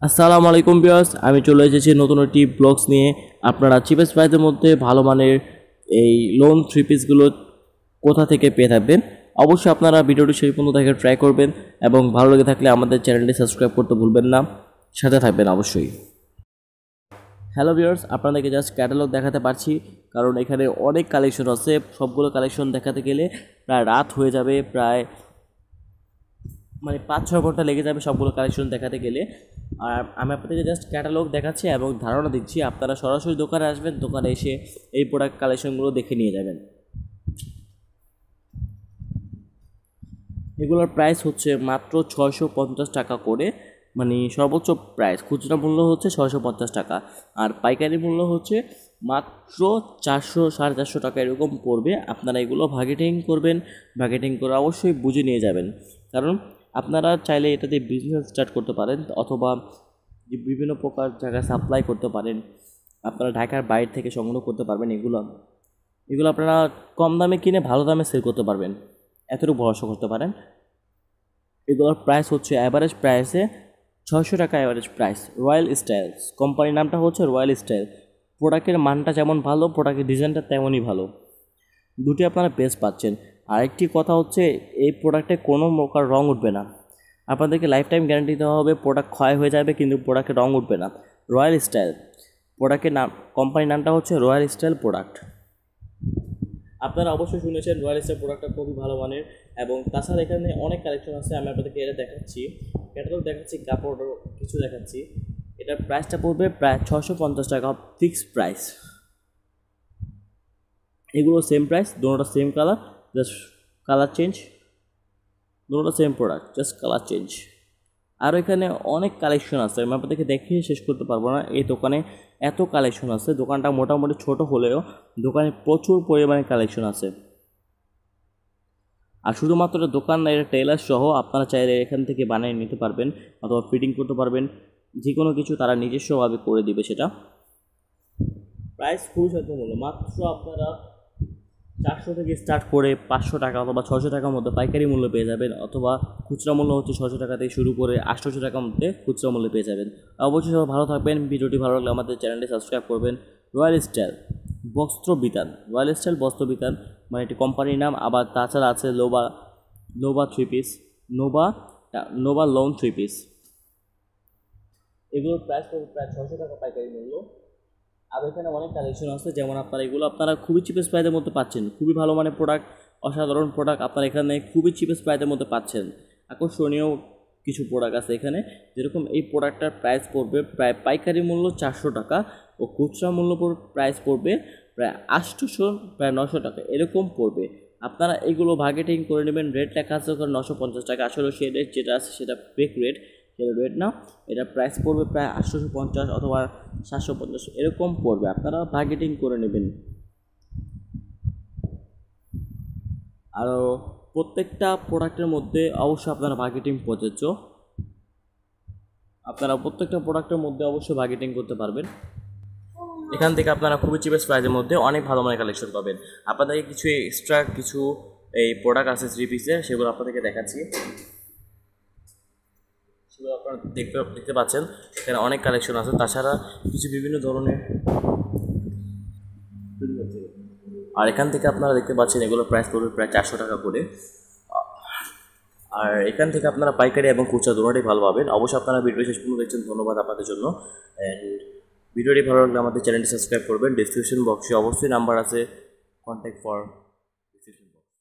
আসসালামু আলাইকুম ভিউয়ার্স, আমি চলে এসেছি নতুন একটি ব্লগস নিয়ে। আপনারা চিপেস্ট প্রাইসের মধ্যে ভালো মানের এই লোন থ্রি পিসগুলো কোথা থেকে পেয়ে থাকবেন। অবশ্যই আপনারা ভিডিওটি শেষ পর্যন্ত দেখে ট্রাই করবেন এবং ভালো লেগে থাকলে আমাদের চ্যানেলটি সাবস্ক্রাইব করতে ভুলবেন না, সাথে থাকবেন অবশ্যই। হ্যালো ভিউয়ার্স, আপনাদেরকে জাস্ট ক্যাটালগ দেখাতে পারছি কারণ এখানে অনেক কালেকশন আছে। সবগুলো কালেকশন দেখাতে গেলে প্রায় রাত হয়ে যাবে, প্রায় 5-6 ঘন্টা লেগে যাবে সবগুলো কালেকশন দেখাতে গেলে। আর আমি আপনাদেরকে জাস্ট ক্যাটালগ দেখাচ্ছি এবং ধারণা দিচ্ছি, আপনারা সরাসরি দোকানে আসবেন, দোকানে এসে এই প্রোডাক্ট কালেকশনগুলো দেখে নিয়ে যাবেন। এগুলোর প্রাইস হচ্ছে মাত্র 650 টাকা করে, সর্বোচ্চ প্রাইস খুচরা মূল্য হচ্ছে 650 টাকা, আর পাইকারি মূল্য হচ্ছে মাত্র 400-450 টাকা এরকম পড়বে। আপনারা এগুলো বার্গেনিং করবেন, বার্গেনিং করে অবশ্যই বুঝে নিয়ে যাবেন, কারণ আপনারা চাইলে এটাতে বিজনেস স্টার্ট করতে পারেন অথবা বিভিন্ন প্রকার জায়গায় সাপ্লাই করতে পারেন। আপনারা ঢাকার বাইরে থেকে সংগ্রহ করতে পারবেন। এগুলো আপনারা কম দামে কিনে ভালো দামে সেল করতে পারবেন, এতটুকু ভরসা করতে পারেন। এগুলোর প্রাইস হচ্ছে অ্যাভারেজ প্রাইসে 600 টাকা অ্যাভারেজ প্রাইস। রয়্যাল স্টাইলস কোম্পানির নামটা হচ্ছে রয়্যাল স্টাইল। প্রোডাক্টের মানটা যেমন ভালো, প্রোডাক্টের ডিজাইনটা তেমনই ভালো, দুটি আপনারা বেস্ট পাচ্ছেন। আরেকটি কথা হচ্ছে, এই প্রোডাক্টে কোনো প্রকার রং উঠবে না। আপনাদেরকে লাইফ টাইম গ্যারান্টি দেওয়া হবে, প্রোডাক্ট ক্ষয় হয়ে যাবে কিন্তু প্রোডাক্টে রং উঠবে না। রয়্যাল স্টাইল প্রোডাক্টের নাম, কোম্পানির নামটা হচ্ছে রয়্যাল স্টাইল প্রোডাক্ট। আপনারা অবশ্যই শুনেছেন রয়্যাল স্টাইল প্রোডাক্টটা খুবই ভালো মানের, এবং তাছাড়া এখানে অনেক কালেকশন আছে। আমি আপনাদেরকে এটা দেখাচ্ছি, ক্যাটালগ দেখাচ্ছি, কাপড় কিছু দেখাচ্ছি। এটার প্রাইসটা পড়বে প্রায় 650 টাকা, ফিক্সড প্রাইস। এগুলো সেম প্রাইস, দুটোটা same colour, just colour change. দুটোটা same product, just colour change. আর এখানে অনেক কালেকশন আছে, আমি আপনাদেরকে দেখিয়ে শেষ করতে পারবো না। এই দোকানে এত কালেকশন আছে, দোকানটা মোটামুটি ছোট হলেও দোকানে প্রচুর পরিমাণে কালেকশন আছে। আর শুধুমাত্র দোকান না, এটা টেলার সহ আপনারা চাইলে এখান থেকে বানিয়ে নিতে পারবেন অথবা ফিটিং করতে পারবেন। যে কোনো কিছু তারা নিজস্বভাবে করে দিবে সেটা। প্রাইস খুবই স্বল্পমূল্য, মাত্র আপনারা 400 থেকে স্টার্ট করে 500 টাকা অথবা 600 টাকার মধ্যে পাইকারি মূল্য পেয়ে যাবেন, অথবা খুচরা মূল্য হচ্ছে 600 টাকা থেকে শুরু করে 800 টাকার মধ্যে খুচরা মূল্যে পেয়ে যাবেন। অবশ্যই সবাই ভালো থাকবেন। ভিডিওটি ভালো লাগলে আমাদের চ্যানেলটি সাবস্ক্রাইব করবেন। রয়্যাল স্টাইল বস্ত্র বিতান, রয়্যাল স্টাইল বস্ত্র বিতান একটি কোম্পানির নাম। আবার তাছাড়া আছে Nova three piece, Nova loan three piece. এগুলোর প্রাইস পড়বে প্রায় 600 টাকা পাইকারি মূল্য। আর এখানে অনেক কালেকশন আছে, যেমন আপনারা খুবই চিপেস্ট প্রাইসের মধ্যে পাচ্ছেন। খুবই ভালো মানের প্রোডাক্ট, অসাধারণ প্রোডাক্ট আপনারা এখানে খুবই চিপেস্ট প্রাইসের মধ্যে পাচ্ছেন। আকর্ষণীয় কিছু প্রোডাক্ট আছে এখানে, যেরকম এই প্রোডাক্টটার প্রাইস পড়বে প্রায় পাইকারি মূল্য 400 টাকা ও খুচরা মূল্য প্রাইস পড়বে প্রায় 800, প্রায় 900 টাকা এরকম পড়বে। আপনারা এগুলো বার্গেনিং করে নেবেন। রেট লেখা আছে ওখানে 950 টাকা, আসলে সেই রেট যেটা আছে সেটা ফেক রেট, সেটা রেট না। এটা প্রাইস পড়বে প্রায় 850 অথবা 750 এরকম পড়বে, আপনারা বার্গেনিং করে নেবেন। আরও প্রত্যেকটা প্রোডাক্টের মধ্যে অবশ্যই আপনারা বার্গেনিং প্রযোজ্য। আপনারা প্রত্যেকটা প্রোডাক্টের মধ্যে অবশ্যই বার্গেনিং করতে পারবেন। এখান থেকে আপনারা খুবই চিপেস্ট প্রাইসের মধ্যে অনেক ভালো মানের কালেকশন পাবেন। আপনাদেরকে কিছু এক্সট্রা কিছু এই প্রোডাক্ট আছে থ্রি পিসের, সেগুলো আপনাদেরকে দেখাচ্ছি। সেগুলো আপনারা দেখতে পাচ্ছেন, এখানে অনেক কালেকশন আছে। তাছাড়া কিছু বিভিন্ন ধরনের, আর এখান থেকে আপনারা দেখতে পাচ্ছেন এগুলো প্রাইস পড়বে প্রায় 400 টাকা করে। আর এখান থেকে আপনারা পাইকারি এবং খুচরা দুটোটাই ভালো পাবেন। অবশ্যই আপনারা ভিডিও শেষ পর্যন্ত দেখছেন, ধন্যবাদ আপনাদের জন্য। অ্যান্ড ভিডিওটি ভালো লাগলে আমাদের চ্যানেলটি সাবস্ক্রাইব করবেন। ডিসক্রিপশন বক্সে অবশ্যই নাম্বার আছে, কন্ট্যাক্ট ফর